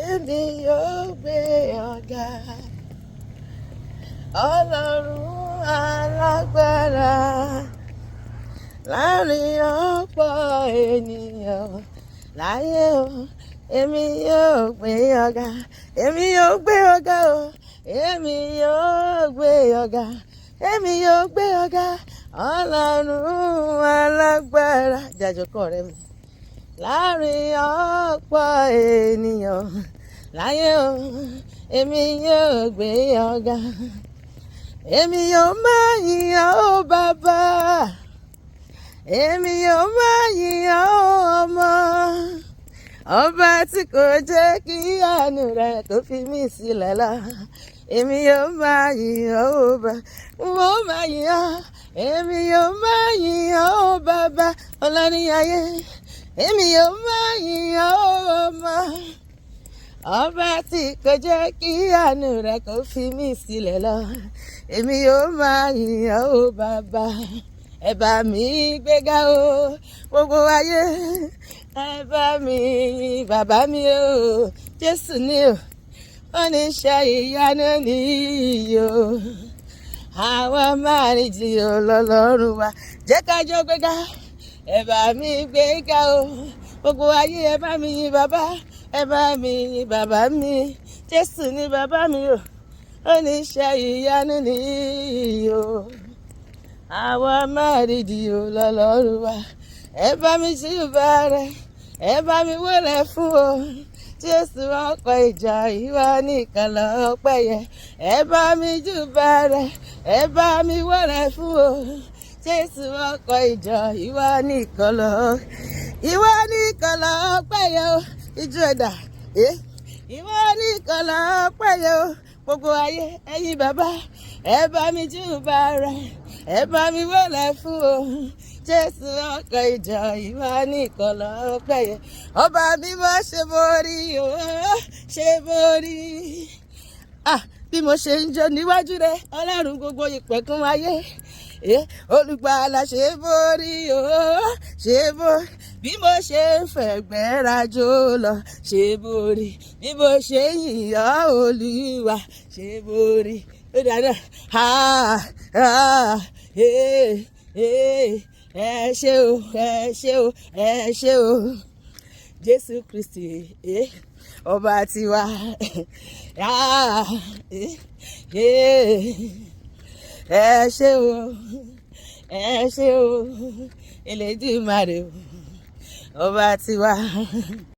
èmi yóò gbé ọ̀gá. Ọlọ́run alágbára láàrin ọ̀pọ̀ ènìyàn láyé o, èmi yóò gbé ọ̀gá, èmi yóò gbé ọ̀gá o, èmi yóò gbé ọ̀gá, èmi yóò gbé ọ̀gá. Ọlọ́run alágbára jàjọkọ rẹ mi láàrin ọ̀pọ̀ ènìyàn láyé o, èmi yóò gbé ọ̀gá. Èmi yóò máa yìn ọ́ bàbá, èmi yóò máa yìn ọ́ ọmọ, ọba tí kò jẹ́ kí àánú rẹ̀ kó fi mí sílẹ̀ lọ. Èmi yóò máa yìn ọ́ bàbá, mo máa yìn ọ́, èmi yóò máa yìn ọ́ bàbá ọlọ́run ayé. Èmi yóò máa yìn ọ́ ọmọ, ọba tí kò jẹ́ kí àánú rẹ̀ kó fi mí sílẹ̀ lọ. Èmi yóò máa yìn ọ́ bàbá. Ẹ bá mi gbéga o gbogbo ayé, ẹ bá mi yìn bàbá mi o, Jésù ni o, oníṣẹ́ ìyanu nìyí o. Àwa máa rìn jì ọ́ lọ́lọ́run wa, jẹ́ ká jọ gbéga. Ẹ bá mi gbéga o gbogbo ayé, ẹ bá mi yìn bàbá, ẹ bá mi yìn bàbá mi, Jésù ni bàbá mi o, oníṣẹ́ ìyanu nìyí o. Àwa máa rí di o lọ́lọ́run wa, ẹ bá mi júbà rẹ̀, ẹ bá mi wólẹ̀ fún o, Jésù ọkọ̀ ìjà ìwà nìkan lọ́pẹ́ yẹ. Ẹ bá mi júbà rẹ̀, ẹ bá mi wólẹ̀ fún o, Jésù ọkọ̀ ìjà ìwà nìkan lọ́pẹ́ yẹ o. Ijó ẹ̀dá ìwà nìkan lọ́pẹ́ yẹ o. Gbogbo ayé ẹ yìn bàbá, ẹ bá mi júbà rẹ̀, ẹ bá mi wólẹ̀ fún o, Jésù ọkọ̀ ìjà ìwà nìkan lọ́pẹ́ yẹ. Ọba mímọ́ ṣe borí o, ṣe borí. Bí mo ṣe ń jó níwájú rẹ ọlọ́run gbogbo ìpẹ̀kun ayé, olùgbàlà ṣe borí o, ṣe borí. Bí mo ṣe ń fẹ̀gbẹ́ rajò lọ ṣe borí, bí mo ṣe ń yìn ọ́ Olúwa ṣe borí. Ó dáná ẹ ṣé o, ẹ ṣé o, ẹ ṣé o, Jésù Kristi ọba tiwa. Ẹ ṣé o, ẹ ṣé o, Elédùmarè ọba tiwa.